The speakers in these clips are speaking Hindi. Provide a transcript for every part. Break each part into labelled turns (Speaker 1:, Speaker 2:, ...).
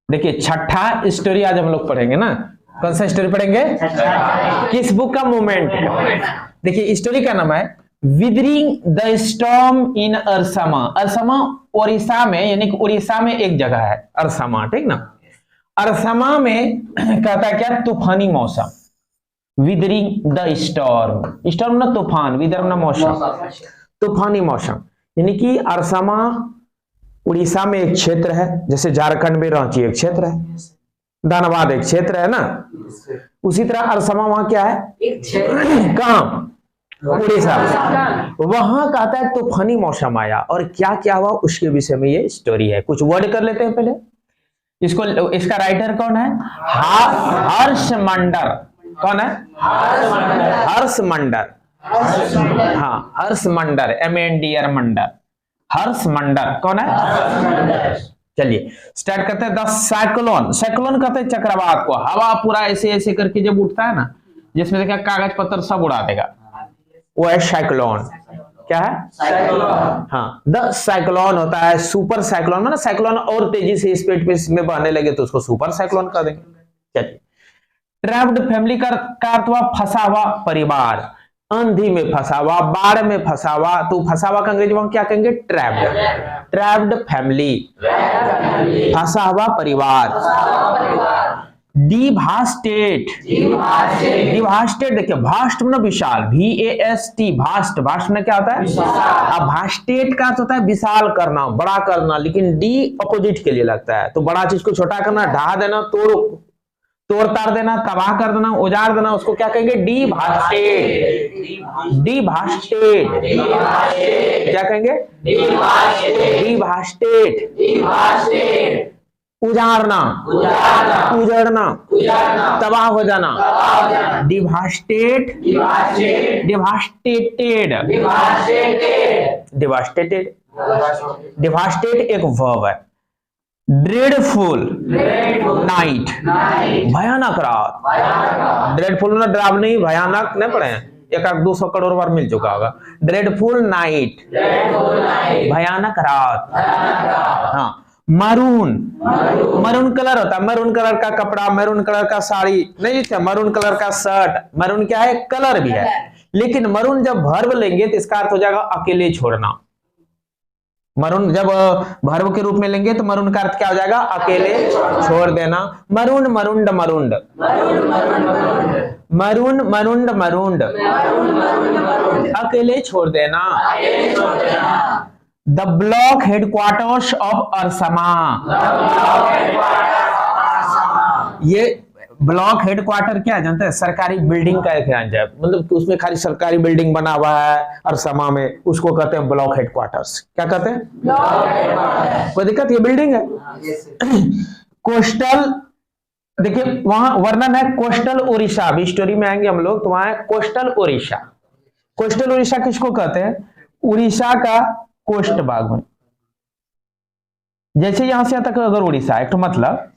Speaker 1: देखिए छठा स्टोरी आज हम लोग पढ़ेंगे ना। कौन सा स्टोरी पढ़ेंगे? किस बुक का मूवमेंट? देखिए स्टोरी का नाम है withering the storm in Ersama. Ersama Odisha में, यानी कि उड़ीसा में एक जगह है अरसमा, ठीक ना। अरसमा में कहता है क्या? तूफानी मौसम। विदरिंग द स्टॉर्म, स्टॉर्म ना तूफान, विदर ना मौसम, तूफानी मौसम। यानी कि अरसमा उड़ीसा में एक क्षेत्र है, जैसे झारखंड में रांची एक क्षेत्र है, धनबाद एक क्षेत्र है ना, उसी तरह अरसमा वहां क्या है? कहां? उड़ीसा। वहां कहता है तूफानी मौसम आया, और क्या क्या हुआ उसके विषय में ये स्टोरी है। कुछ वर्ड कर लेते हैं पहले इसको। इसका राइटर कौन है? हर्ष मंडर। कौन है? हर्ष मंडर। हाँ, हर्ष मंडर, MANDR मंडर, हर्ष मंडर। कौन है? चलिए स्टार्ट करते हैं। द साइक्लोन, साइक्लोन कहते हैं चक्रवात को। हवा पूरा ऐसे ऐसे करके जब उठता है ना, जिसमें देखा कागज पत्थर सब उड़ा देगा, वो है साइक्लोन। क्या है? साइक्लोन। हाँ, द साइक्लोन होता है सुपर साइक्लोन, मतलब साइक्लोन और तेजी से स्पीड में बहने लगे तो उसको सुपर साइक्लोन कर देंगे। चलिए, ट्रैप्ड फैमिली का अर्थ हुआ फंसा हुआ परिवार, अंधी में फंसा हुआ, बाढ़ में फंसा हुआ, तो फंसा हुआ का अंग्रेजी में क्या कहेंगे? ट्रैप्ड। ट्रैप्ड फैमिली, फंसा हुआ परिवार। डिवास्टेड, डिवास्टेड देखिए, भास्ट में विशाल, VAST, भास्ट। भास्ट में क्या होता है? अब भास्टेड का होता है विशाल करना, बड़ा करना, लेकिन डी अपोजिट के लिए लगता है। तो बड़ा चीज को छोटा करना, ढा देना, तोड़ ताड़ देना, तबाह कर देना, उजाड़ देना, उसको क्या कहेंगे? डिवास्टेड। डिवास्टेड क्या कहेंगे? डिवास्टेड। उजाड़ना, उजड़ना, तबाह हो जाना। Devastated, devastated, devastated. डिवास्टेड एक वर्ब है। ड्रेडफुल नाइट, भयानक रात। ड्रेडफुल ना डरावनी, भयानक नहीं पढ़े हैं? 100-200 करोड़ बार मिल चुका होगा। ड्रेडफुल नाइट, भयानक रात। हाँ, मरून, मरून कलर होता है, मरून कलर का कपड़ा, मरून कलर का साड़ी नहीं, मरून कलर का शर्ट। मरून क्या है? कलर भी है, लेकिन मरून जब वर्ब लेंगे तो इसका अर्थ हो जाएगा अकेले छोड़ना। मरून जब वर्ब के रूप में लेंगे तो मरून का अर्थ क्या हो जाएगा? अकेले छोड़ देना। मरून, मरुंड, मरुंड, मरून, मरुंड, मरुंड, अकेले छोड़ देना। द ब्लॉक हेडक्वार्टर्स ऑफ अरसमा, ये ब्लॉक हेडक्वार्टर क्या जानते हैं? सरकारी बिल्डिंग का एक है, मतलब उसमें खाली सरकारी बिल्डिंग बना हुआ है अरसमा में, उसको कहते हैं ब्लॉक हेडक्वार्टर्स। क्या कहते हैं? कोई दिक्कत? ये बिल्डिंग है। कोस्टल देखिए, वहां वर्णन है कोस्टल उड़ीसा, अभी स्टोरी में आएंगे हम लोग, तो वहां है कोस्टल उड़ीसा। कोस्टल उड़ीसा किसको कहते हैं? उड़ीसा का कोस्ट भाग में, जैसे यहां से तक अगर उड़ीसा है तो मतलब,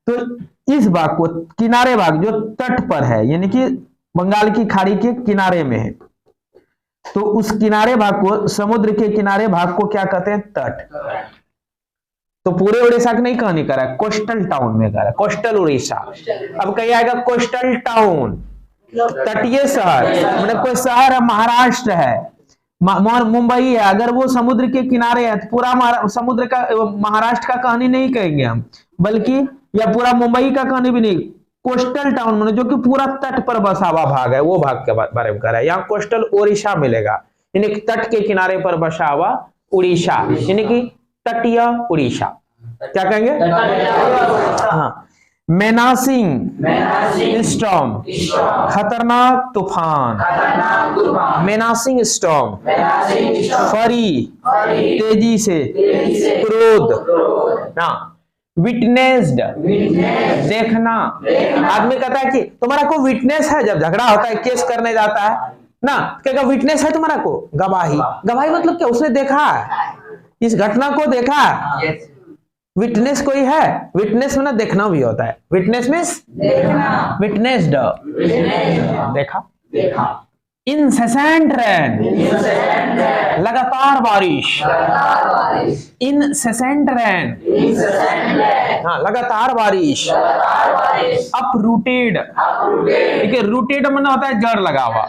Speaker 1: तो इस भाग को किनारे भाग जो तट पर है, यानी कि बंगाल की खाड़ी के किनारे में है, तो उस किनारे भाग को, समुद्र के किनारे भाग को क्या कहते हैं? तट। तो पूरे उड़ीसा की नहीं कहानी कर रहा है, कोस्टल टाउन में कर रहा है, कोस्टल उड़ीसा। अब कहीं आएगा कोस्टल टाउन, तटीय शहर, मतलब कोई शहर है, महाराष्ट्र है, मुंबई है, अगर वो समुद्र के किनारे है तो पूरा समुद्र का, महाराष्ट्र का कहानी नहीं कहेंगे हम, बल्कि या पूरा मुंबई का कहानी भी नहीं, कोस्टल टाउन में जो कि पूरा तट पर बसा हुआ भाग है, वो भाग के बारे में कह रहा है। यहाँ कोस्टल उड़ीसा मिलेगा, यानी कि तट के किनारे पर बसा हुआ उड़ीसा, यानी कि तटीय उड़ीसा। क्या कहेंगे? हाँ, मेनासिंग स्टॉर्म, खतरनाक तूफान। मेनासिंग स्टॉर्म, फरी, तेजी से, क्रोध। हाँ, विटनेस्ड, देखना। आदमी कहता है कि तुम्हारा को विटनेस है, जब झगड़ा होता है, केस करने जाता है ना, क्या विटनेस है तुम्हारा को? गवाही। गवाही मतलब क्या? उसने देखा है, इस घटना को देखा। विटनेस कोई है? विटनेस में ना देखना भी होता है। विटनेस मींस देखना, विटनेस्ड, देखा। इंसेसेंट रेन, लगातार बारिश। इंसेसेंट रेन, हाँ लगातार बारिश, अपरूटेड, ठीक है, रूटेड मतलब होता है जड़ लगा हुआ,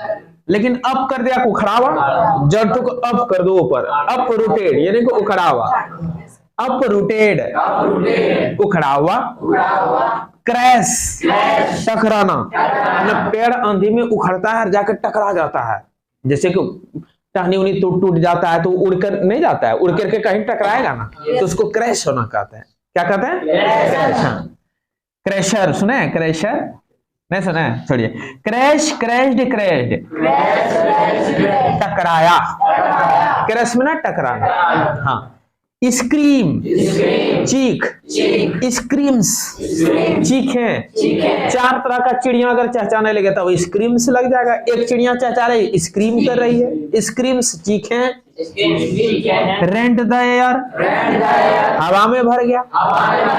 Speaker 1: लेकिन अप कर दिया उखड़ा हुआ, जड़ तो अप कर दो ऊपर, अपरूटेड यानी कि उखड़ा हुआ, अपरूटेड उखड़ा हुआ, क्रैश टकराना, मतलब पेड़ आंधी में उखड़ता है और जाकर टकरा जाता है, जैसे कि टहनी उनी टूट जाता है तो उड़कर नहीं जाता है, उड़ करके कहीं टकराएगा ना, तो उसको क्रैश होना कहते हैं। क्या कहते हैं? क्रैशर। सुने हैं क्रैशर? नहीं सुना है, छोड़िए। क्रैश, क्रैश्ड, क्रैश्ड, टकराया, क्रैश में ना टकराना। हाँ, स्क्रीम चीख, स्क्रीम्स चीखें। चार तरह का चिड़िया अगर चहचाने लगे तो स्क्रीम्स लग जाएगा। एक चिड़िया चहचा रही, स्क्रीम कर रही है, स्क्रीम्स चीखें। रेंट द एयर, हवा में भर गया,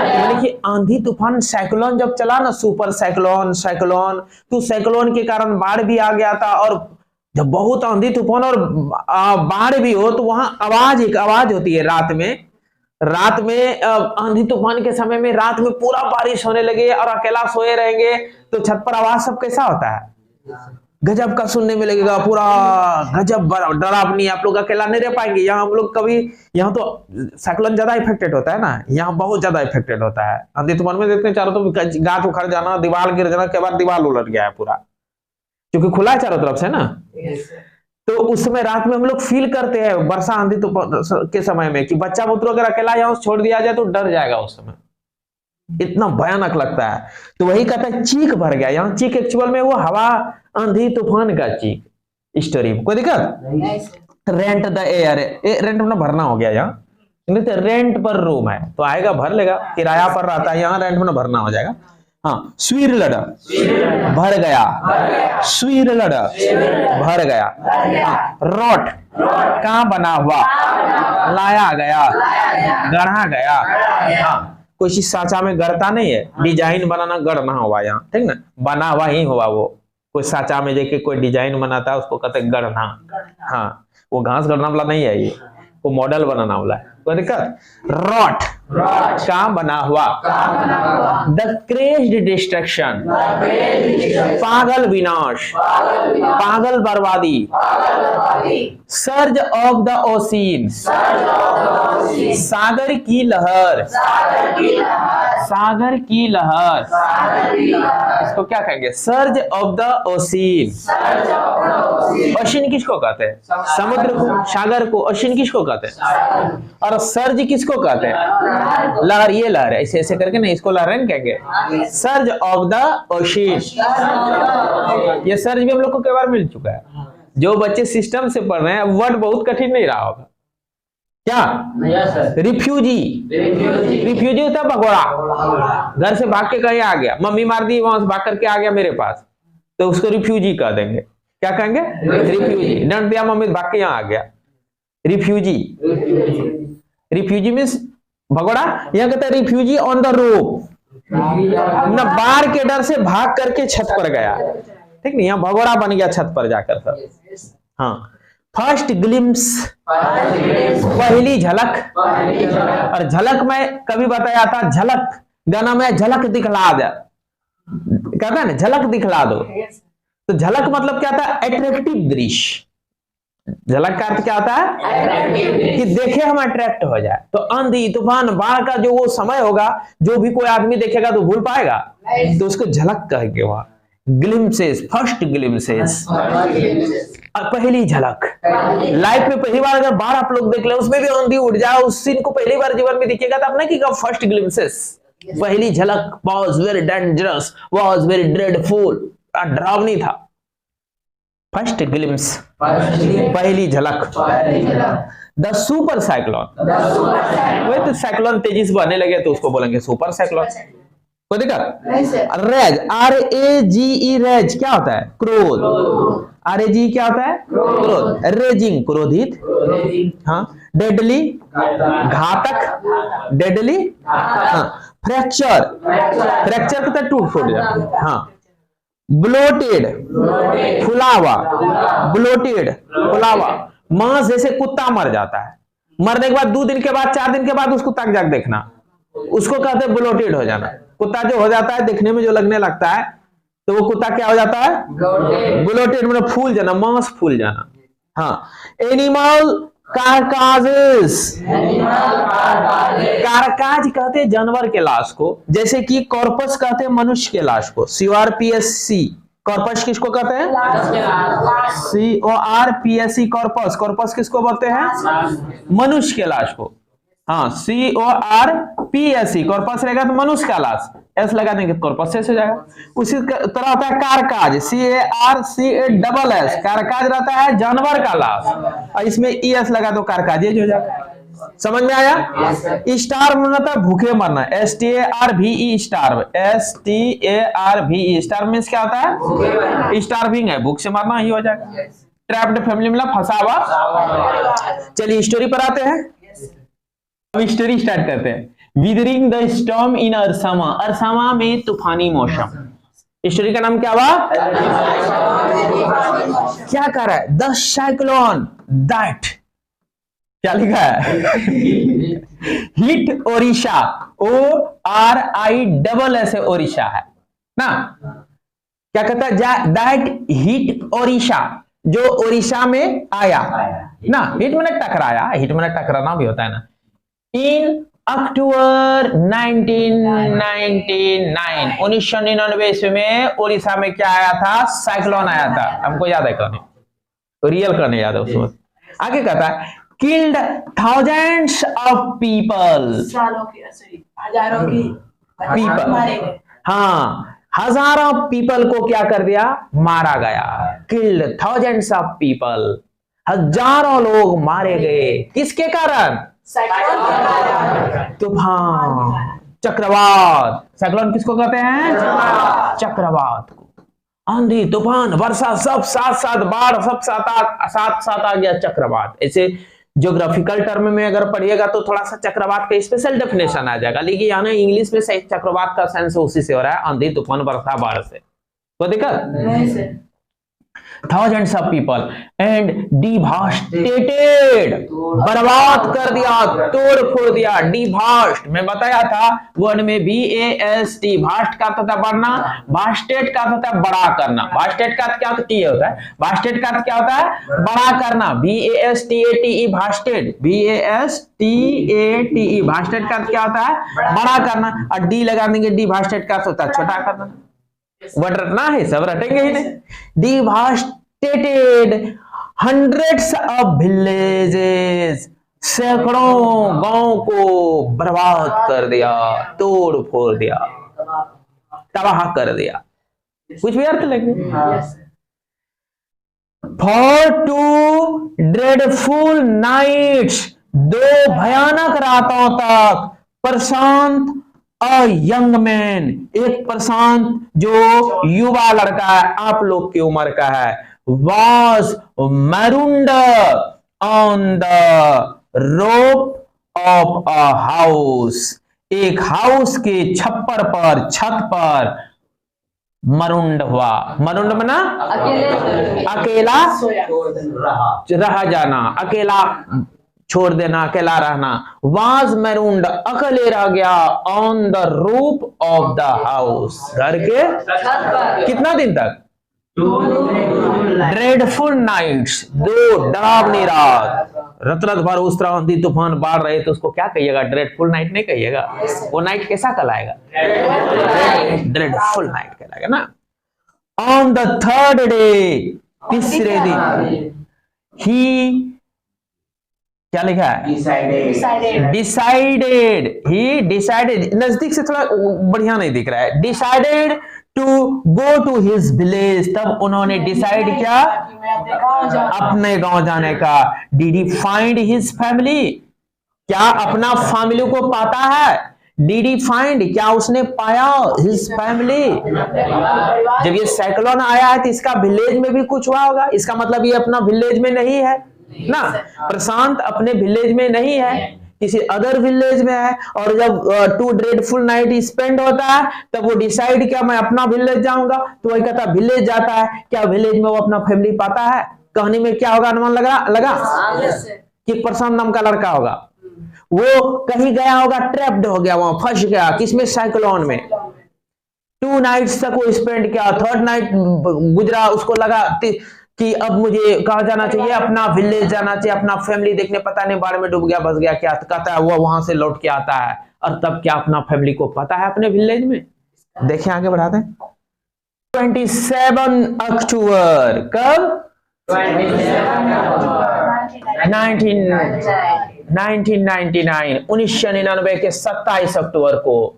Speaker 1: यानी कि आंधी तूफान साइक्लोन जब चला ना, सुपर साइक्लोन, तो साइक्लोन के कारण बाढ़ भी आ गया था। और जब बहुत आंधी तूफान और बाढ़ भी हो तो वहां एक आवाज होती है रात में आंधी तूफान के समय में रात में पूरा बारिश होने लगे और अकेला सोए रहेंगे तो छत पर आवाज सब कैसा होता है? गजब का सुनने में लगेगा, पूरा गजब डरावनी। आप लोग अकेला नहीं रह पाएंगे। यहाँ हम लोग कभी, यहाँ तो साइक्लोन ज्यादा इफेक्टेड होता है ना, यहाँ बहुत ज्यादा इफेक्टेड होता है। आंधी तूफान में देखते हैं चारों तरफ गाछ उखड़ जाना, दीवार गिर जाना, के बाद दीवार उलट गया है पूरा, क्योंकि खुला है चारों तरफ से ना। तो उस समय रात में हम लोग फील करते हैं वर्षा आंधी के समय में कि बच्चा बुतरू अगर अकेला यहाँ छोड़ दिया जाए तो डर जाएगा उस समय, इतना भयानक लगता है। तो वही कहता है चीख भर गया। यहाँ चीख एक्चुअल में वो हवा आंधी तूफान का चीख स्टोरी में, कोई दिक्कत? रेंट द एयर, रेंट में भरना हो गया यहाँ, नहीं तो रेंट पर रूम है तो आएगा भर लेगा, किराया पर रहता है, यहाँ रेंट में भरना हो जाएगा। हाँ, स्वीर लड़ा भर गया, स्वीर लड़ा भर गया। रॉट कहाँ बना हुआ, लाया गया, गढ़ा गया। हाँ, कोई चीज साचा में गढ़ता नहीं है, डिजाइन बनाना गढ़ना हुआ यहाँ, ठीक ना, बना हुआ ही हुआ। वो कोई साचा में जाके कोई डिजाइन बनाता है उसको कहते हैं गढ़ना। हाँ, वो घास गढ़ना वाला नहीं है, ये वो मॉडल बनाना वाला है, कोई दिक्कत? रॉट कहाँ बना हुआ, द क्रेज्ड डिस्ट्रक्शन, पागल विनाश, पागल बर्बादी। सर्ज ऑफ द ओशियन, सागर की लहर, सागर की लहर, इसको क्या कहेंगे? Surge of the ocean. Ocean किसको कहते हैं? समुद्र को, सागर को। ओशियन किसको कहते हैं? और सर्ज किसको कहते हैं? लहर। ये लहर है, ऐसे ऐसे करके ना इसको लहर कहेंगे, सर्ज ऑफ द ओशियन। ये सर्ज भी हम लोग को कई बार मिल चुका है। जो बच्चे सिस्टम से पढ़ रहे हैं, वर्ड बहुत कठिन नहीं रहा होगा। क्या? रिफ्यूजी, रिफ्यूजी होता है भगोड़ा, घर से भाग के कहीं आ गया, मम्मी मार दी, वहां से भाग करके आ गया मेरे पास, तो उसको रिफ्यूजी कह देंगे। क्या कहेंगे? रिफ्यूजी। डंड दिया, मम्मी भाग के यहाँ आ गया, रिफ्यूजी। रिफ्यूजी मीन्स भगोड़ा। यहाँ कहता है रिफ्यूजी ऑन द रोप, न बाढ़ के डर से भाग करके छत पर गया, ठीक नहीं, यहाँ भगोड़ा बन गया छत पर जाकर सब। हाँ, फर्स्ट ग्लिम्स, पहली झलक। और झलक में कभी बताया था, झलक गाना में झलक दिखला दे, कहता है ना झलक दिखला दो। तो झलक मतलब क्या था? अट्रैक्टिव दृश्य। झलक का अर्थ क्या होता है? कि देखे हम अट्रैक्ट हो जाए। तो आंधी तूफान बाढ़ का जो वो समय होगा, जो भी कोई आदमी देखेगा तो भूल पाएगा, तो उसको झलक कहेंगे। वहां ग्लिम्सेस, फर्स्ट ग्लिम्सेस, पहली झलक। लाइफ में पहली बार अगर बाढ़ आप लोग देख ले, उसमें भी आंधी उड़ जाए, उस सीन को पहली बार जीवन में दिखेगा तो आपने क्या फर्स्ट ग्लिम्सेस, पहली झलक। Was very dangerous, was very dreadful, डरावनी था। फर्स्ट ग्लिम्स, पहली झलक। द सुपर साइक्लोन, वही तो साइक्लोन तेजी से बढ़ने लगे तो उसको बोलेंगे सुपर साइक्लोन, कोई दिक्कत? रेज, RAGE, रेज क्या होता है? क्रोध। RAGE क्या होता है? क्रोध। रेजिंग, क्रोधित। हाँ, डेडली, घातक, डेडली। हाँ, फ्रैक्चर, फ्रैक्चर कहता है टूट फूट जाए। हाँ, ब्लोटेड, फुलावा, ब्लोटेड, फुलावा। मांस जैसे कुत्ता मर जाता है, मरने के बाद 2 दिन के बाद 4 दिन के बाद उस कुत्ता के जाके देखना, उसको कहते हैं ब्लोटेड हो जाना। कुत्ता जो हो जाता है देखने में जो लगने लगता है तो वो कुत्ता क्या हो जाता है? ब्लोटेड, मतलब फूल जाना, मांस फूल जाना। हाँ, एनिमल कारकाजेस, कारकाज कहते हैं जानवर के लाश को, जैसे कि कॉर्पस कहते हैं मनुष्य के लाश को, CORPSC, कॉर्पस किसको कहते हैं? CORPSC, कॉर्पस, कॉर्पस किसको बोलते हैं? मनुष्य के लाश को। हाँ, CORPSC, कॉर्पस रहेगा तो मनुष्य का लाश, एस लगा देंगे कॉर्पस से हो जाएगा। उसी तरह होता है कारकाज, CARCASS, कारकाज रहता है जानवर का लाश, और इसमें ES लगा दो कारकाजेज हो जाएगा। समझ में आया? स्टार्व मतलब भूखे मरना, STARVE, starve, STARVE, starve means क्या होता है? स्टार्विंग है, भूख से मरना ही हो जाएगा। ट्रैप्ड फैमिली मतलब फंसा हुआ। चलिए स्टोरी पर आते हैं, अब स्टोरी स्टार्ट करते हैं। विदरिंग द स्टॉर्म इन अरसामा, अरसामा में तूफानी मौसम। स्टोरी का नाम क्या हुआ? क्या कर रहा है? द साइक्लोन दैट, क्या लिखा है? हिट ओडिशा, ORISS ओडिशा है ना। क्या कहता है? दैट हिट ओडिशा, जो ओडिशा में आया ना। हिट मैंने टकराया, हिट मैंने टकराना भी होता है ना। इन अक्टूबर 1999, 1999 ईस्वी में उड़ीसा में क्या आया था? साइक्लोन आया था। हमको याद है, कहने रियल करने याद है उसमें। आगे कहता है किल्ड थाउजेंड्स ऑफ पीपल,
Speaker 2: हजारों की
Speaker 1: पीपल, हाँ, हजारों पीपल को क्या कर दिया? मारा गया। किल्ड थाउजेंड्स ऑफ पीपल, हजारों लोग मारे गए। किसके कारण? तूफान, चक्रवात। साइक्लोन किसको कहते हैं? चक्रवात को। आंधी, तूफान, वर्षा सब साथ साथ, बाढ़ सब साथ साथ आ गया चक्रवात। ऐसे ज्योग्राफिकल टर्म में अगर पढ़िएगा तो थोड़ा सा चक्रवात का स्पेशल डेफिनेशन आ जाएगा, लेकिन यहाँ इंग्लिश में चक्रवात का सेंस उसी से हो रहा है, आंधी, तूफान, वर्षा, बाढ़ से। तो दिक्कत thousands of people and devastated, बर्बाद कर दिया, तोड़ फोड़ दिया। डिवास्ट मैं बताया था वर्ड में VAST, भास्ट का तथा बढ़ना, वास्टेड का तथा बड़ा करना। वास्टेड का क्या होता है? वास्टेड का क्या होता है? बड़ा करना। VASTATE, भास्टेड, VASTATE, भास्टेड का क्या होता है? बड़ा करना। और डी लगा देंगे, डिवास्टेड का होता है छोटा करना। वर्ड रटना है, सब रटेंगे ही नहीं। डिवास्टेटेड हंड्रेड्स ऑफ विलेजेस, सैकड़ों गांव को बर्बाद कर दिया, तोड़ फोड़ दिया, तबाह कर दिया। कुछ भी अर्थ लगे? फॉर 2 ड्रेडफुल नाइट्स, 2 भयानक रातों तक, प्रशांत अ यंग मैन, एक प्रशांत जो युवा लड़का है, आप लोग की उम्र का है, was marooned on the roof of a house, एक हाउस के छप्पर पर, छत पर मरुंड हुआ। मरुंड बना अकेला रह जाना, अकेला छोड़ देना, अकेला रहना। वाज मैरूंड, अकेले रह गया, on the roof of the house, घर के कितना दिन तक? ड्रेडफुल नाइट्स, 2 डरावनी रात, रत भर उस तरह आंधी तूफान बाढ़ रहे तो उसको क्या कहिएगा? ड्रेडफुल नाइट नहीं कहिएगा। वो नाइट कैसा कहलाएगा? ड्रेडफुल नाइट कहलाएगा ना। ऑन द 3rd डे, तीसरे दिन, ही क्या लिखा है? डिसाइडेड, ही डिसाइडेड, नजदीक से थोड़ा बढ़िया नहीं दिख रहा है। Decided to go to his village, तब उन्होंने डिसाइड किया अपने गांव जाने का। Did he find his family, क्या अपना फैमिली को पाता है? डिड ही फाइंड, क्या उसने पाया हिज फैमिली? जब ये साइक्लोन आया है तो इसका विलेज में भी कुछ हुआ होगा, इसका मतलब ये अपना विलेज में नहीं है ना। प्रशांत अपने विलेज में नहीं है, किसी अदर विलेज में है। और जब 2 ड्रेडफुल नाइट स्पेंड होता है तब वो डिसाइड किया मैं अपना विलेज जाऊंगा, तो वही कहता विलेज जाता है। क्या विलेज में वो अपना फैमिली पाता है? कहानी में क्या होगा? अनुमान लगा कि प्रशांत नाम का लड़का होगा, वो कहीं गया होगा, ट्रैप्ड हो गया, वहां फंस गया, किसमें, साइक्लोन में। 2 नाइट्स तक वो स्पेंड किया, थर्ड नाइट गुजरा, उसको लगा कि अब मुझे कहाँ जाना चाहिए, अपना विलेज जाना चाहिए, अपना फैमिली देखने, पता नहीं बाढ़ में डूब गया, बस गया, क्या कहता है वो, वहां से लौट के आता है, और तब क्या अपना फैमिली को पता है अपने विलेज में। देखिए आगे बढ़ाते हैं। 27 अक्टूबर, कब, 1999 के 27 अक्टूबर को,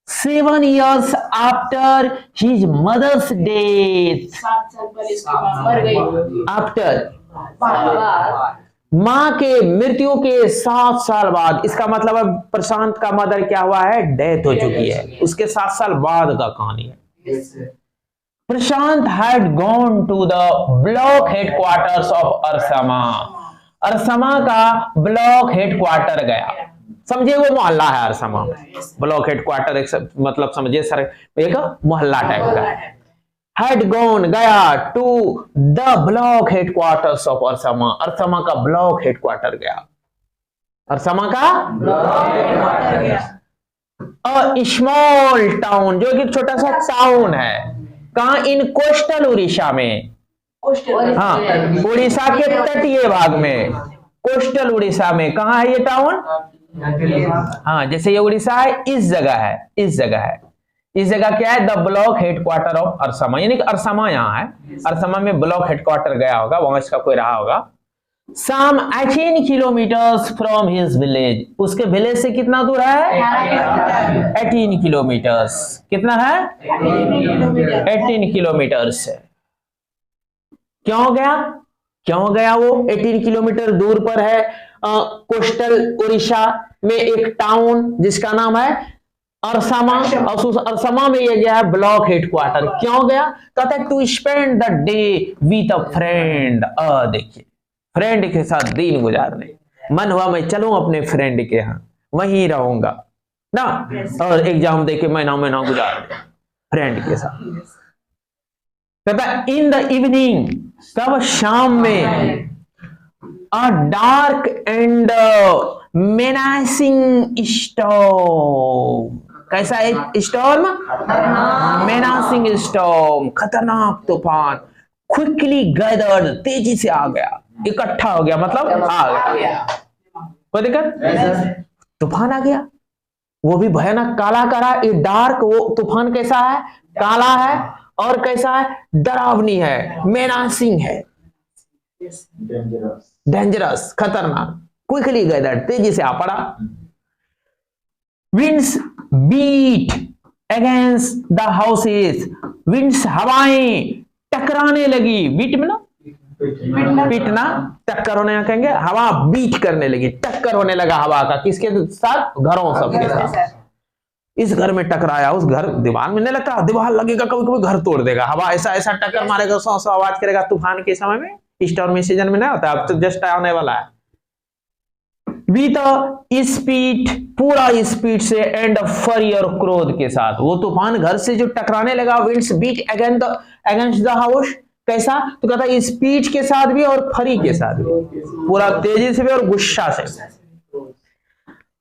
Speaker 1: 7 years after his mother's death,
Speaker 2: 7 साल पहले इसकी मां मर गई।
Speaker 1: आफ्टर
Speaker 2: बाद
Speaker 1: माँ के मृत्यु के 7 साल बाद, इसका मतलब है प्रशांत का मदर क्या हुआ है, डेथ हो चुकी है, उसके 7 साल बाद का कहानी है। Prashant had gone to the block headquarters of Ersama, Ersama का ब्लॉक हेडक्वार्टर गया, समझिए वो मोहल्ला है अरसमा में, ब्लॉक हेडक्वार्टर एक मतलब समझिए सर एक मोहल्ला टाइप का है। हैड गॉन, गया, to the block headquarters of Ersama, Ersama का ब्लॉक हेडक्वार्टर गया, अरसमा का अ स्मॉल टाउन, जो कि छोटा सा टाउन है, कहां, इन कोस्टल उड़ीसा में, हाँ उड़ीसा के तटीय भाग में, कोस्टल उड़ीसा में, कहां है ये टाउन, हाँ जैसे ये उड़ीसा है, इस जगह है, इस जगह है, इस जगह क्या है, द ब्लॉक हेडक्वार्टर ऑफ अरसमा, यानी कि अरसमा यहाँ है, अरसमा में ब्लॉक हेडक्वार्टर गया होगा, वहां इसका कोई रहा होगा। सम 18 किलोमीटर्स फ्रॉम हिज विलेज, उसके विलेज से कितना दूर है, 18 किलोमीटर्स, कितना है, 18 किलोमीटर्स है। क्यों गया, क्यों गया वो, 18 किलोमीटर दूर पर है, कोस्टल उड़ीसा में एक टाउन जिसका नाम है अरसमा, और उस अरसमा में ये गया है ब्लॉक हेडक्वार्टर, क्यों गया, कहता है to spend the day with a friend, देखिए फ्रेंड के साथ दिन गुजारने, मन हुआ मैं चलूं अपने फ्रेंड के यहाँ, वहीं रहूंगा ना, और एग्जाम देके महीना महीना गुजार दे फ्रेंड के साथ। कहता इन द इवनिंग, कब, शाम में, अ डार्क एंड मेनासिंग स्टॉर्म, कैसा है स्टॉर्म, मेनासिंग स्टॉर्म, खतरनाक तूफान, क्विकली गैदर्ड, तेजी से आ गया, इकट्ठा हो गया, मतलब आ गया, कोई दिक्कत, तूफान आ गया, वो भी भयानक काला काला, ये डार्क, वो तूफान कैसा है, काला है, और कैसा है, डरावनी है, मेनासिंग है, डेंजरस, खतरनाक, क्विकली गैदर्ड, तेजी से आ पड़ा। Winds beat against the houses, winds, हवाएं टकराने लगी, बीट में ना पीटना, टक्कर होने कहेंगे, हवा बीट करने लगी, टक्कर होने लगा हवा का, किसके साथ, घरों सबके साथ, इस घर में टकराया, उस घर, दीवार में नहीं लगता, दीवार लगेगा कभी कभी घर तोड़ देगा, हवा ऐसा ऐसा टक्कर मारेगा, सौ सौ आवाज करेगा, तूफान के समय में, स्टॉर्मी सीजन में नहीं होता, अब तो जस्ट आने वाला है। विद स्पीड, पूरा स्पीड से, एंड फरी और क्रोध के साथ, वो तूफान घर से जो टकराने लगा, winds beat against the house, कैसा, तो कहता है स्पीड के साथ भी और फरी के साथ भी, पूरा तेजी से भी और गुस्सा से।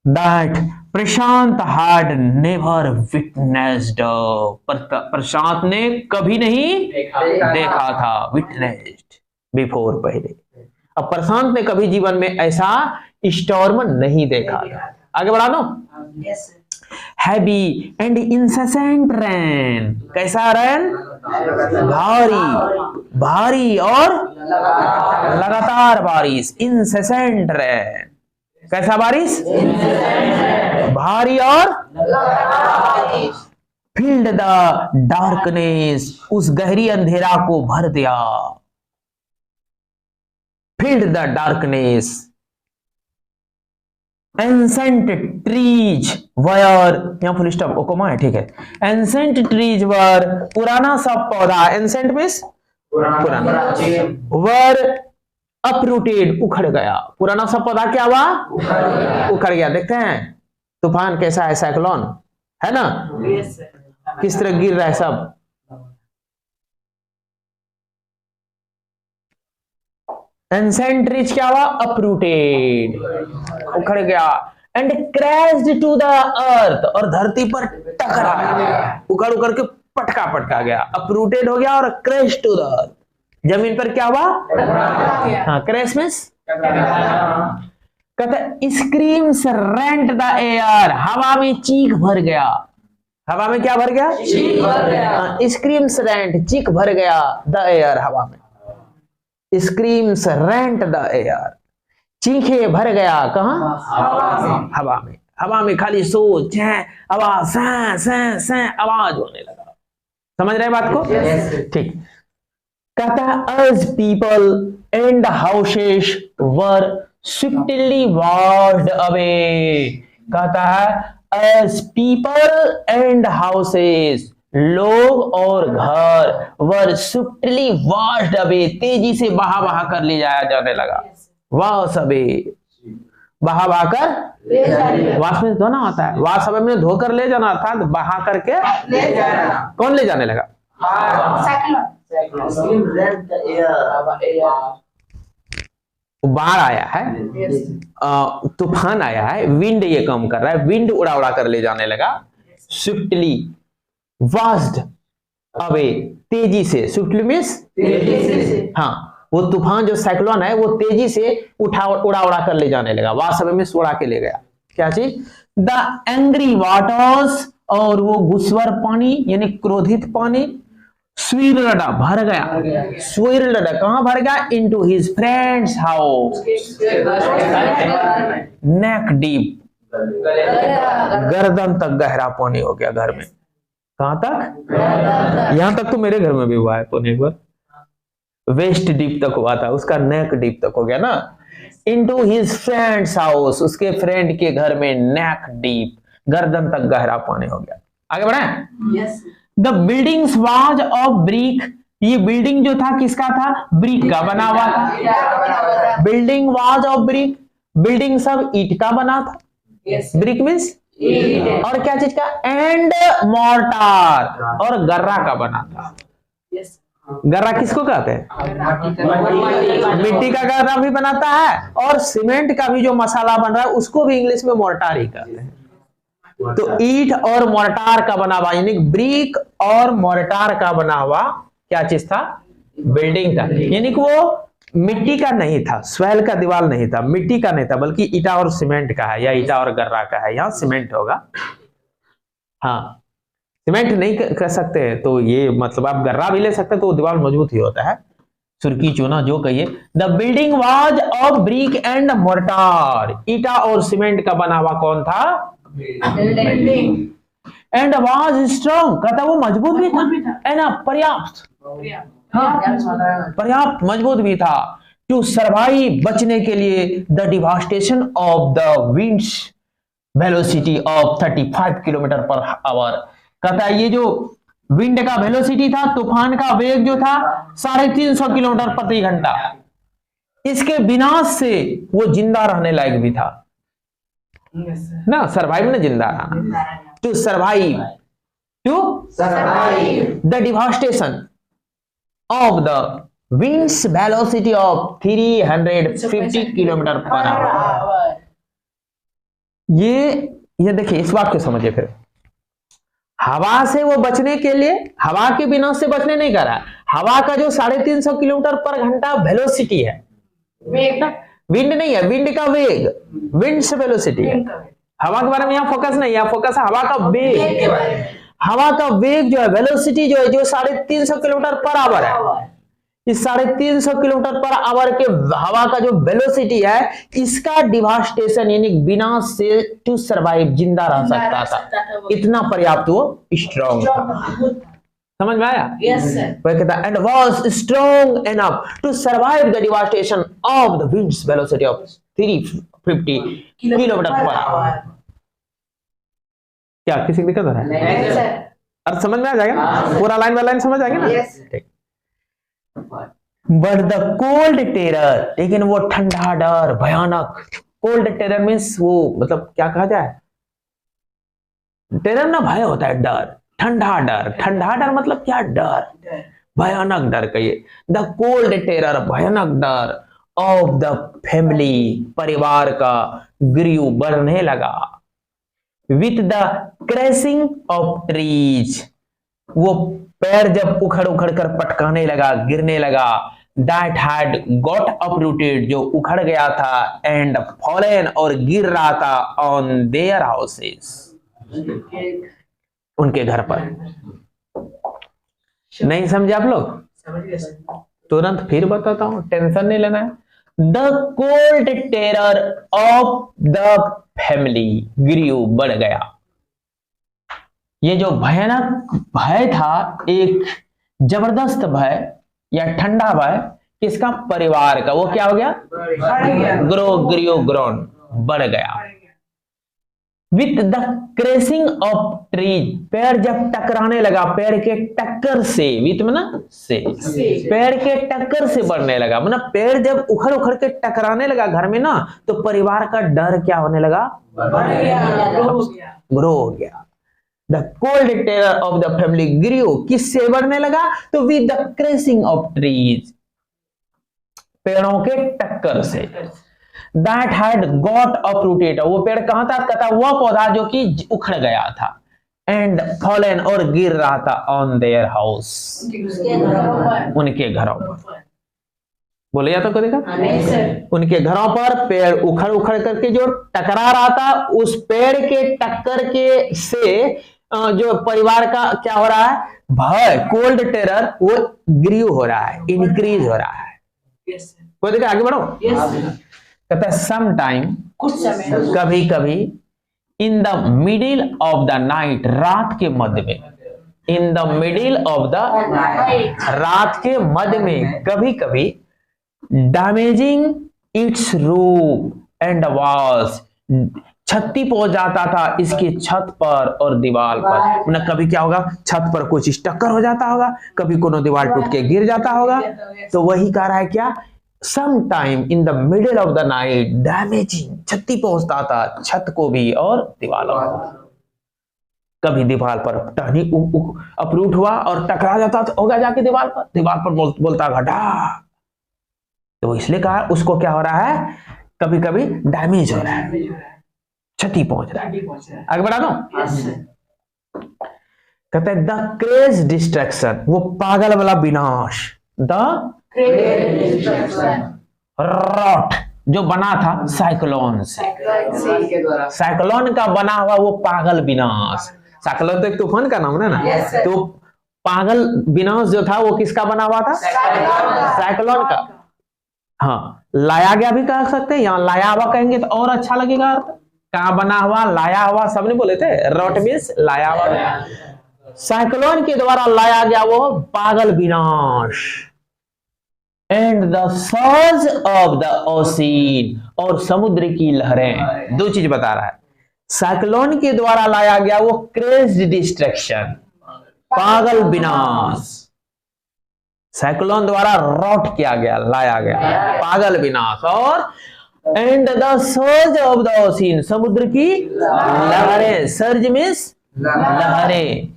Speaker 1: That Prashant had never witnessed, Prashant ने कभी नहीं देखा था, विटनेस्ड बिफोर, पहले, अब प्रशांत ने कभी जीवन में ऐसा स्टॉर्म नहीं देखा था। आगे बढ़ा दो। हैवी एंड इंसेसेंट रेन, कैसा रेन, भारी, भारी और लगातार बारिश, इंसेसेंट रेन, कैसा बारिश, भारी और फिल्ड द डार्कनेस, उस गहरी अंधेरा को भर दिया, filled the darkness, ancient trees were, यहां फुल स्टॉप ओकोमा है, ठीक है, एंसेंट ट्रीज वर, पुराना सा पौधा, एंसेंट मींस पुराना, वर अपरूटेड, उखड़ गया, पुराना सा पौधा क्या हुआ, उखड़ गया। देखते हैं तूफान कैसा है, साइक्लोन है ना, किस तरह गिर रहा है सब, एंसेंट ट्रीज क्या हुआ, अपरूटेड, उखड़ गया, and crashed to the earth, और धरती पर टकराया, उखड़ उखड़ के पटका गया, अपरूटेड हो गया और क्रैश टू द अर्थ, जमीन पर क्या हुआ? हाँ, क्रैश मींस कहता स्क्रीम्स रेंट द एयर, हवा में चीख भर गया। हवा में क्या भर गया?
Speaker 2: चीख भर गया।
Speaker 1: स्क्रीम्स रेंट, चीख भर गया द एयर, हवा में। स्क्रीम्स रेंट द एयर, चीखे भर गया कहाँ? हवा में। हवा में खाली सोच है, आवाज से आवाज होने लगा। समझ रहे बात को? ठीक। कहता as people and houses were swiftly washed away, कहता है as people and houses, लोग और घर were swiftly washed away, तेजी से बहा कर ले जाया जाने लगा। वाश अवे, बहा कर, वाश में धोना होता है, वाश अवे में धोकर ले जाना, अर्थात बहा करके
Speaker 2: ले जाना।
Speaker 1: कौन ले जाने लगा? बाढ़ आया है, तूफान आया है, विंड ये काम कर रहा है, विंड उड़ा कर ले जाने लगा। स्विफ्टली वास्ड अवे, तेजी से, स्विफ्टली मींस
Speaker 2: तेजी से।
Speaker 1: हाँ, वो तूफान जो साइक्लोन है वो तेजी से उड़ा कर ले जाने लगा। वास्ट अवे मींस उड़ा के ले गया। क्या चीज? द एंग्री वाटर्स, और वो गुस्वर पानी यानी क्रोधित पानी, स्वीर्ड भर गया। स्वीर्ड कहां भर गया? इनटू हिज फ्रेंड्स हाउस, नेक डीप, गर्दन तक गहरा पानी हो गया घर में। कहां तक? यहां तक तो मेरे घर में भी हुआ है पानी एक बार, वेस्ट डीप तक हुआ था, उसका नेक डीप तक हो गया ना। इनटू हिज फ्रेंड्स हाउस, उसके फ्रेंड के घर में नेक डीप, गर्दन तक गहरा पानी हो गया। आगे बढ़े। The buildings was of brick, ये बिल्डिंग जो था किसका था? ब्रिक का बना हुआ था। Building was of brick, building सब ईंट का बना था। ब्रिक मींस और क्या चीज का? एंड मोर्टार, और गर्रा का बना था। गर्रा किसको कहते हैं? मिट्टी का गर्रा भी बनाता है, और सीमेंट का भी जो मसाला बन रहा है उसको भी इंग्लिश में मोर्टार ही कहते हैं। तो ईंट और मोर्टार का बना हुआ, यानी ब्रिक और मोर्टार का बना हुआ क्या चीज था? बिल्डिंग था। यानी कि वो मिट्टी का नहीं था, स्वेल का दीवार नहीं था, मिट्टी का नहीं था, बल्कि ईटा और सीमेंट का है, या ईटा और गर्रा का है। यहाँ सीमेंट होगा। हाँ, सीमेंट नहीं कर सकते तो ये मतलब आप गर्रा भी ले सकते तो दीवार मजबूत ही होता है। सुर्खी चूना जो कहिए। The building was of brick and mortar, ईटा और सीमेंट का बना हुआ कौन था? एंड वाज स्ट्रॉन्ग, कहता वो मजबूत भी था, एंड पर्याप्त, पर्याप्त मजबूत भी था। टू सर्वाइव, बचने के लिए, the devastation of the winds velocity of 35 kilometre per our, कहता है ये जो विंड का वेलोसिटी था, तूफान का वेग जो था 350 किलोमीटर प्रति घंटा, इसके विनाश से वो जिंदा रहने लायक भी था ना। सर्वाइव ने जिंदा रहना। To survive, to survive the devastation of the winds velocity of 350 kilometre per hour. ये देखिए, इस बात को समझिए। फिर हवा से वो बचने के लिए, हवा के विनाश से बचने नहीं कर रहा, हवा का जो 350 किलोमीटर पर घंटा वेलोसिटी है, विंड नहीं है, विंड का वेग, विंड से वेलोसिटी है। हवा के बारे में यहाँ फोकस नहीं, यहाँ फोकस है हवा का वेग। हवा का वेग जो है, वेलोसिटी जो है, जो 350 किलोमीटर पर आवर है, इस 350 किलोमीटर पर आवर के हवा का जो वेलोसिटी है, इसका डिवास्टेशन यानी विनाश से टू सर्वाइव, जिंदा रह सकता था, इतना पर्याप्त वो स्ट्रॉन्ग था। समझ में आया?
Speaker 2: Yes sir.
Speaker 1: वह कहता and was strong enough to survive the devastation of the winds velocity of 350 kilometre per hour. क्या किसी को दिक्कत हो रहा है?
Speaker 2: नहीं सर।
Speaker 1: अर्थ समझ में आ जाएगा? पूरा लाइन बाय लाइन समझ आएगा ना? ठीक। बट द कोल्ड टेरर, लेकिन वो ठंडा डर, भयानक। कोल्ड टेरर मीन्स वो मतलब क्या कहा जाए? टेरर ना भय होता है, डर। ठंडा डर, ठंडा डर मतलब क्या? डर, भयानक डर कहिए। द कोल्ड टेरर, भयानक डर ऑफ द फैमिली, परिवार का, ग्रीव बढ़ने लगा, with the crashing of trees, वो पेड़ जब उखड़ उखड़ कर पटकाने लगा, गिरने लगा, दैट हैड गॉट अपरूटेड, जो उखड़ गया था, एंड फॉलन, और गिर रहा था, ऑन देयर हाउसेस, उनके घर पर। नहीं समझे आप लोग? तुरंत फिर बताता हूं, टेंशन नहीं लेना है। The cold terror of the family grew, बढ़ गया। ये जो भयानक भय था, एक जबरदस्त भय या ठंडा भय, किसका? परिवार का। वो क्या हो गया? ग्रीव ग्रोन, बढ़ गया। With the crashing of trees, पेड़ जब टकराने लगा, पेड़ के टक्कर से, विथ में ना से, पेड़ के टक्कर से बढ़ने लगा, मतलब पेड़ जब उखड़ उखड़ के टकराने लगा घर में ना, तो परिवार का डर क्या होने लगा? ग्रो हो गया। The cold terror of the family grew, किससे बढ़ने लगा? तो with the crashing of trees, पेड़ों के टक्कर से। दैट हैड गॉट अपरूटेड, वो पेड़ कहां था? कहता वह पौधा जो कि उखड़ गया था, एंड फॉलन, और गिर रहा था, ऑन देयर हाउस, उनके घरों पर। बोले या तो को देखा? उनके घरों पर पेड़ उखड़ उखड़ करके जो टकरा रहा था, उस पेड़ के टक्कर के से जो परिवार का क्या हो रहा है? भय, कोल्ड टेरर, वो ग्रीव हो रहा है, इंक्रीज हो रहा है। कोई देखा? आगे बढ़ो। कहता है सम टाइम,
Speaker 2: कुछ समय,
Speaker 1: कभी कभी, इन the middle of the night, रात के मध्य में, इन द मिडिल ऑफ द, रात के मध्य में, कभी कभी, damaging it's roof and walls, क्षति पहुंच जाता था इसकी छत पर और दीवार पर। मतलब कभी क्या होगा? छत पर कोई चीज टक्कर हो जाता होगा, कभी कोनो दीवार टूट के गिर जाता होगा। तो वही कह रहा है क्या? Some time in the middle of the night, damaging, क्षति पहुंचता था छत को भी और दीवारों को। कभी दीवार पर टहनी अपरूट हुआ और टकरा जाता होगा जाके दीवार पर बोलता घटा। तो इसलिए कहा उसको क्या हो रहा है? कभी कभी डैमेज हो रहा है, क्षति पहुंच रहा है। आगे बढ़ा दो। कहते हैं द क्रेज डिस्ट्रक्शन, वो पागल वाला विनाश, द रॉट, जो बना था साइक्लोन से, साइक्लोन का बना हुआ वो पागल विनाश। साइक्लोन तो एक तूफान का नाम है ना। तो पागल विनाश जो था वो किसका बना हुआ था? साइक्लोन का। हाँ, लाया गया भी कह सकते हैं, यहाँ लाया हुआ कहेंगे तो और अच्छा लगेगा। कहाँ बना हुआ? लाया हुआ, सबने बोले थे, रॉट मीन्स लाया हुआ। साइक्लोन के द्वारा लाया गया वो पागल विनाश। And the surge of the ocean, और समुद्र की लहरें। दो चीज बता रहा है, साइक्लोन के द्वारा लाया गया वो क्रेज्ड डिस्ट्रक्शन, पागल विनाश, साइक्लोन द्वारा रॉट किया गया, लाया गया पागल विनाश, और and the surge of the ocean, समुद्र की लहरें। सर्ज मीन्स लहरें।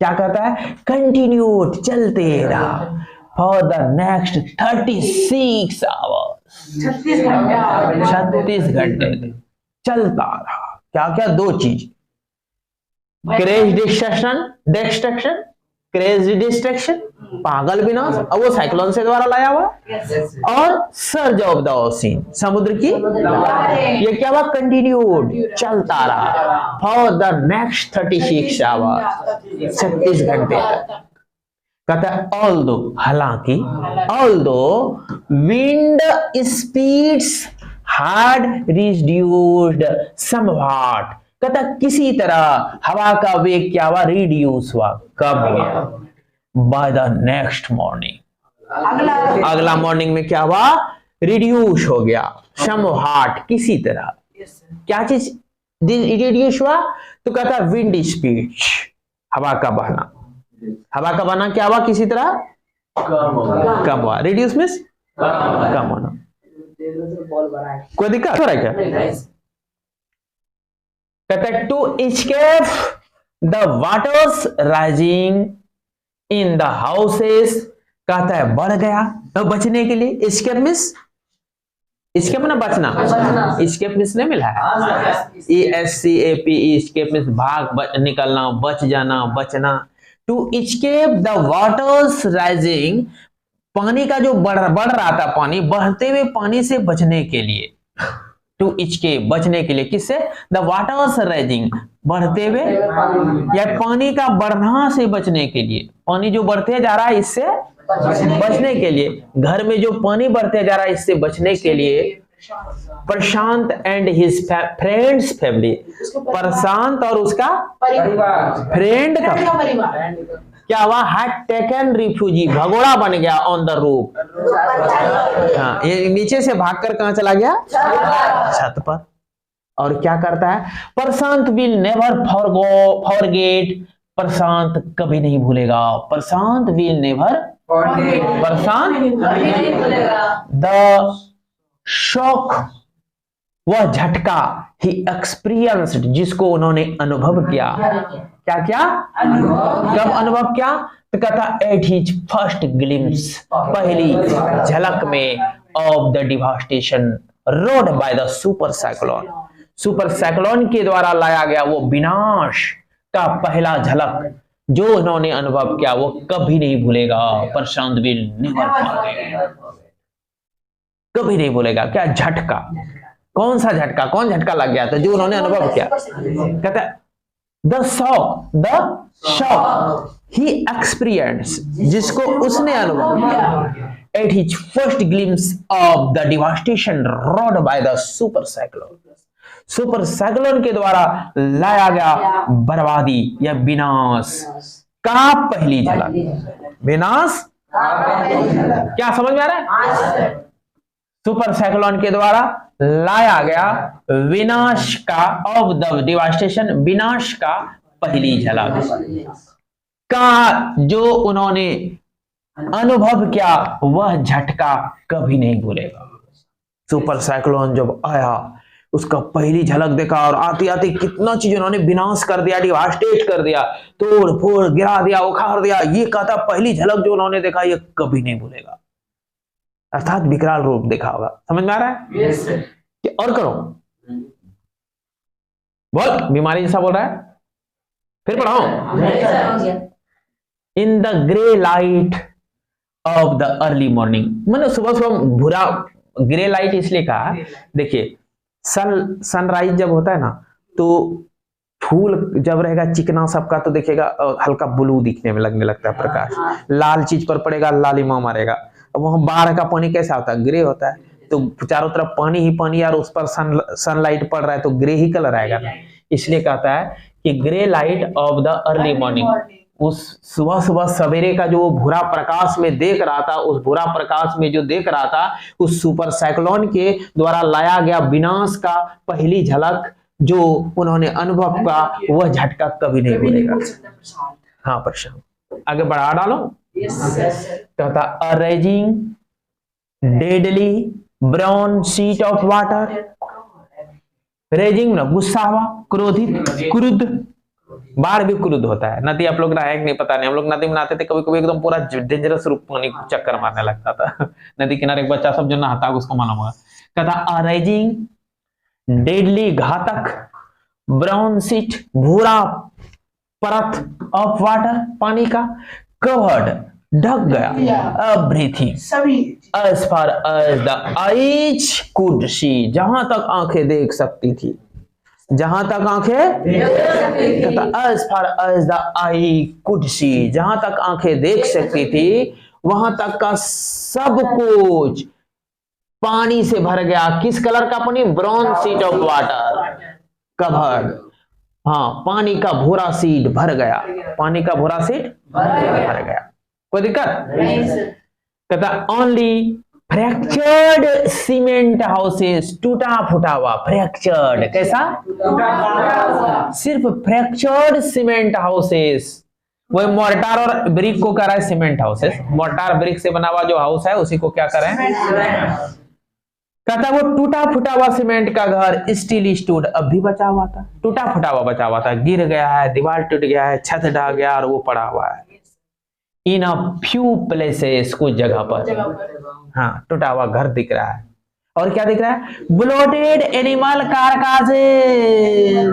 Speaker 1: क्या कहता है? कंटिन्यूड, चलते रहा, फॉर द नेक्स्ट 36 आवर्स, 36 घंटे चलता रहा। क्या क्या? दो चीज, क्रेज डिस्ट्रक्शन, क्रेज डिस्ट्रक्शन, पागल विनाश, और वो साइक्लोन से द्वारा लाया हुआ, और सर्ज ऑफ द ओशियन, समुद्र की, ये क्या हुआ? कंटिन्यूड, चलता रहा, फॉर द नेक्स्ट 36 आवर्स, 36 घंटे तक। कहता है ऑल्दो, हालांकि, although wind speeds had reduced somewhat, कहता किसी तरह हवा का वेग क्या हुआ? रिड्यूस हुआ। कब हुआ? बाय द नेक्स्ट मॉर्निंग, अगला मॉर्निंग में क्या हुआ? रिड्यूस हो गया, समवॉट, किसी तरह। क्या चीज रिड्यूस हुआ? तो कहता विंड स्पीड, हवा का बहना, हवा का बहना क्या हुआ? किसी तरह कम हुआ। रिड्यूस मींस कम होना। कोई दिक्कत हो रहा है क्या? कहता है to escape the waters rising in the houses, कहता है बढ़ गया, तो बचने के लिए, एस्केप मींस एस्केप ना बचना, एस्केप मीन्स नहीं मिला है, ESCAP, एस्केप मीन्स भाग, निकलना, बच जाना, बचना। To escape the waters rising, पानी का जो बढ़ रहा था, पानी बढ़ते हुए पानी से बचने के लिए, टू एस्केप बचने के लिए, किससे? द वाटर्स राइजिंग, बढ़ते हुए या पानी का बढ़ना से बचने के लिए, पानी जो बढ़ते जा रहा है इससे बचने के लिए, घर में जो पानी बढ़ते जा रहा है इससे बचने के लिए प्रशांत एंड हिज फ्रेंड्स फैमिली, प्रशांत और उसका फ्रेंड का क्या हुआ? हैड टेकन रिफ्यूजी, भगोड़ा बन गया ऑन द रूफ। हाँ, ये नीचे से भागकर कहां चला गया? छत पर। और क्या करता है? Prashant will never forget, Prashant कभी नहीं भूलेगा, Prashant will never, Prashant the shock, वह झटका, ही एक्सपीरियंस्ड, जिसको उन्होंने अनुभव किया। क्या क्या? कब अनुभव किया? तो कहता एट हिज फर्स्ट ग्लिम्स, पहली झलक में, of the devastation road by the super cyclone, super cyclone के द्वारा लाया गया वो विनाश का पहला झलक जो उन्होंने अनुभव किया, वो कभी नहीं भूलेगा। प्रशांत विल नेवर फॉरगेट, कभी नहीं भूलेगा। क्या झटका? कौन सा झटका? कौन झटका लग गया था जो उन्होंने अनुभव किया? कहता है द शॉक ही एक्सपीरियंस, जिसको उसने अनुभव किया, at his first glimpse of the devastation road by the super cyclone, super cyclone के द्वारा लाया गया बर्बादी या विनाश का पहली झलक। विनाश क्या समझ में आ रहा है? सुपर साइक्लोन के द्वारा लाया गया विनाश का, ऑफ द डिवास्टेशन, विनाश का पहली झलक का जो उन्होंने अनुभव किया, वह झटका कभी नहीं भूलेगा। सुपर साइक्लोन जब आया, उसका पहली झलक देखा और आते आते कितना चीज उन्होंने विनाश कर दिया, डिवास्टेट कर दिया, तोड़ फोड़, गिरा दिया, उखाड़ दिया। ये कहता पहली झलक जो उन्होंने देखा ये कभी नहीं भूलेगा, अर्थात विकराल रूप देखा होगा। समझ में आ रहा है? yes, और करो, बोल, बीमारी जैसा बोल रहा है, फिर पढ़ाओ। In the grey light of the early morning, मैंने सुबह सुबह भूरा, ग्रे लाइट इसलिए कहा, देखिए सनराइज जब होता है ना, तो फूल जब रहेगा चिकना सबका, तो देखिएगा हल्का ब्लू दिखने में लगने लगता है प्रकाश, लाल चीज पर पड़ेगा लालिमा मारेगा। अब वहां बाहर का पानी कैसा होता है? ग्रे होता है, तो चारों तरफ पानी ही पानी, और उस पर सनलाइट पड़ रहा है तो ग्रे ही कलर आएगा ना। इसलिए कहता है कि grey light of the early morning, उस सुबह सुबह सवेरे का जो भूरा प्रकाश में देख रहा था, उस भूरा प्रकाश में जो देख रहा था, उस सुपर साइक्लोन के द्वारा लाया गया विनाश का पहली झलक जो उन्होंने अनुभव का, वह झटका कभी नहीं भूलेगा। हाँ प्रशांत, आगे बढ़ा डालो। कहता a raging deadly brown sheet of water, raging ना गुस्सा हुआ, क्रोधित, क्रुद्ध, बाढ़ भी क्रुद्ध होता है। नदी आप लोग नहाए नहीं पता नहीं, हम लोग नदी में नहाते थे, कभी कभी एकदम पूरा डेंजरस रूप पानी चक्कर मारने लगता था। नदी किनारे एक बच्चा सब जो नहाता है उसको मालूम होगा। कहता अरेजिंग डेडली, घातक, ब्राउन शीट, भूरा परत ऑफ वाटर, पानी का, कवर्ड, ढक गया, एवरीथिंग, सभी, as far as the eyes could see, जहां तक आंखें देख सकती थी, जहां तक आंखें, as far as the eye could see, जहां तक आंखें देख सकती थी, वहां तक का सब कुछ पानी से भर गया। किस कलर का पानी? Brown sheet of water, covered, हाँ, पानी का भूरा शीट भर गया, पानी का भूरा शीट भर गया। कोई दिक्कत? कहता ओनली फ्रैक्चर्ड सीमेंट हाउसेस, टूटा फूटा हुआ, फ्रैक्चर्ड, कैसा? सिर्फ फ्रैक्चर्ड सीमेंट हाउसेस, वही मोर्टार और ब्रिक को कह रहा है सीमेंट हाउसेस, मोर्टार ब्रिक से बना हुआ जो हाउस है उसी को क्या करें? कहता वो टूटा फूटा हुआ सीमेंट का घर स्टिल स्टूड, अब भी बचा हुआ था, टूटा फूटा हुआ बचा हुआ था, गिर गया है, दीवार टूट गया है, छत ढह गया और वो पड़ा हुआ है। इन अ फ्यू प्लेसेस, कुछ जगह पर, हाँ, टूटा हुआ घर दिख रहा है। और क्या दिख रहा है? ब्लोटेड एनिमल कार्कासेस,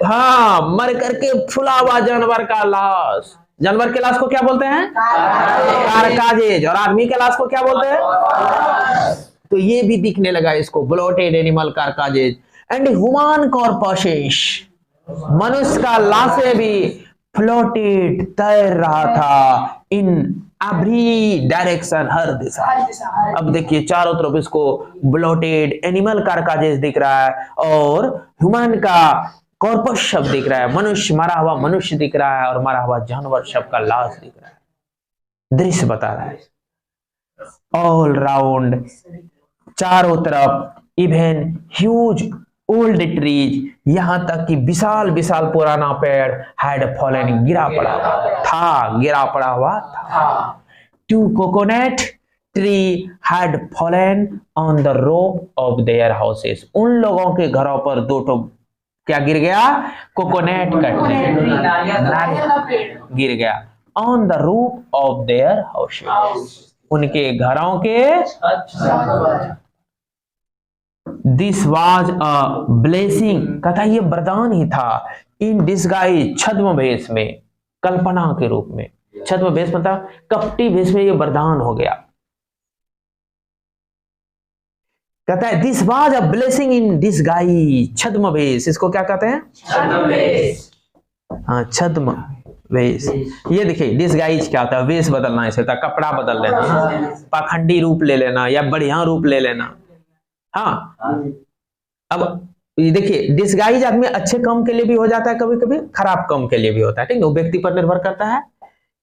Speaker 1: हाँ, मर करके फुला हुआ जानवर का लाश। जानवर के लाश को क्या बोलते हैं? कार्कासेस। और आदमी के लाश को क्या बोलते हैं? तो ये भी दिखने लगा इसको, bloated animal carcasses and human corpses, मनुष्य का लाशें भी फ्लोटेड, तैर रहा था इन एवरी डायरेक्शन, हर दिशा। अब देखिए चारों तरफ इसको ब्लोटेड एनिमल कार्कासेस दिख रहा है और ह्यूमन का कॉर्पस शब्द दिख रहा है, मनुष्य, मरा हुआ मनुष्य दिख रहा है और मरा हुआ जानवर सबका लाश दिख रहा है। दृश्य बता रहा है ऑल राउंड, चारों तरफ, इवन ह्यूज ओल्ड ट्रीज, यहां तक कि विशाल विशाल पुराना पेड़ हैड फॉलन, गिरा पड़ा हुआ था, गिरा पड़ा हुआ था। Two coconut tree had fallen on the roof of their houses, उन लोगों के घरों पर दो ठो क्या गिर गया? कोकोनट का ट्री, नारियल गिर गया, on the roof of their houses, उनके घरों के। दिस वाज अ ब्लेसिंग, कहता ये वरदान ही था, इन डिस्गाइज, छद्म वेश में, कल्पना के रूप में। छद्म वेश मतलब कपटी वेश में ये वरदान हो गया। कहता है this was a blessing in disguise, छद्म वेश, इसको क्या कहते हैं? हाँ, छद्म वेश। ये देखिए डिस्गाइज क्या होता है? वेश बदलना, ऐसे होता है कपड़ा बदल लेना, पाखंडी रूप ले लेना या बढ़िया रूप ले लेना। हाँ, अब ये देखिए डिस्गाइज आदमी अच्छे काम के लिए भी हो जाता है, कभी कभी खराब काम के लिए भी होता है, ठीक ना? वो व्यक्ति पर निर्भर करता है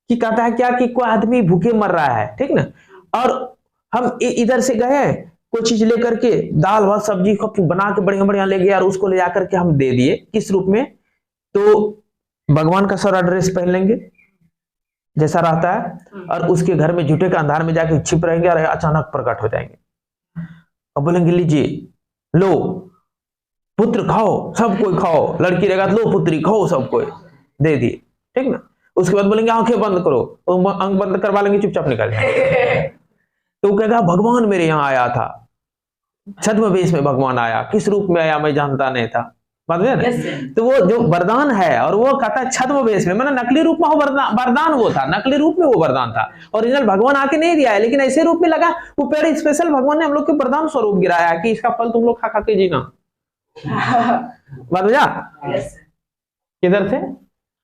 Speaker 1: कि कहता है क्या कि कोई आदमी भूखे मर रहा है, ठीक ना, और हम इधर से गए कोई चीज लेकर के, दाल भात सब्जी बना के बढ़िया बढ़िया ले गए और उसको ले जाकर के हम दे दिए, किस रूप में? तो भगवान का सारा ड्रेस पहन लेंगे जैसा रहता है, और उसके घर में झूठे का अंधार में जाके छिप रहेंगे और अचानक प्रकट हो जाएंगे और बोलेंगे लीजिए, लो पुत्र खाओ, सब कोई खाओ, लड़की रहेगा लो पुत्री खाओ, सब कोई दे दिए, ठीक ना? उसके बाद बोलेंगे आंखें बंद करो, आंख बंद करवा लेंगे, चुपचाप निकल जाए। तो वो कहेगा भगवान मेरे यहाँ आया था, छद्म वेश में भगवान आया, किस रूप में आया मैं जानता नहीं था, बात है ना? तो वो जो वरदान है, और वो कहता है छद्म वेश में, मतलब नकली रूप में वो वरदान वो था, नकली रूप में वो वरदान था, ओरिजिनल भगवान आके नहीं दिया है, लेकिन ऐसे रूप में लगा। वो पेड़ स्पेशल भगवान ने हम लोग के वरदान स्वरूप गिराया कि इसका फल तुम लोग खा खा के जीना। बात हो जा, किधर थे?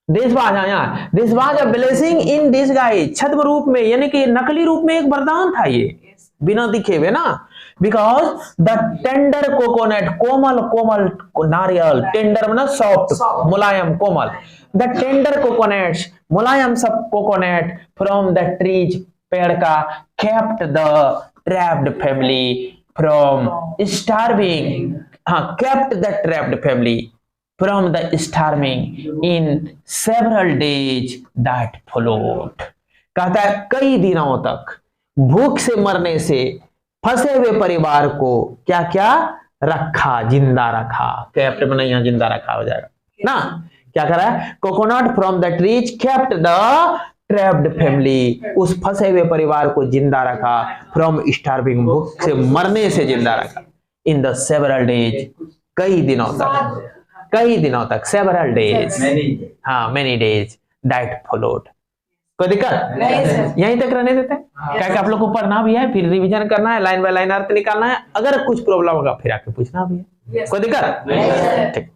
Speaker 1: देशवाज आया, देशवाज अ ब्लेसिंग इन डिस्गाइज, छद्म रूप में, यानी कि नकली रूप में एक वरदान था ये, बिना दिखे हुए ना। बिकॉज द टेंडर कोकोनट, कोमल कोमल नारियल, टेंडर मतलब सॉफ्ट, मुलायम, कोमल, द टेंडर कोकोनट्स, मुलायम सब कोकोनट फ्रॉम द ट्रीज, पेड़ का, kept the trapped family from starving, हाँ, kept the trapped family from the starving in several days that followed. कहता है कई दिनों तक भूख से मरने से फंसे हुए परिवार को क्या क्या रखा, जिंदा रखा, केप्ट में यहाँ जिंदा रखा हो जाएगा ना। क्या कर रहा है? Coconut from the trees kept the trapped family, उस फंसे हुए परिवार को जिंदा रखा, फ्रॉम स्टार्विंग, भूख से मरने से जिंदा रखा, इन द सेवरल डेज, कई दिनों तक, कई दिनों तक, सेवरल डेज, हाँ, मेनी डेज दैट फॉलोड। कोई दिक्कत? यहीं तक रहने देते हैं, क्या क्या आप लोग को पढ़ना भी है, फिर रिवीजन करना है, लाइन बाय लाइन अर्थ निकालना है, अगर कुछ प्रॉब्लम होगा फिर आके पूछना भी है। कोई दिक्कत? ठीक।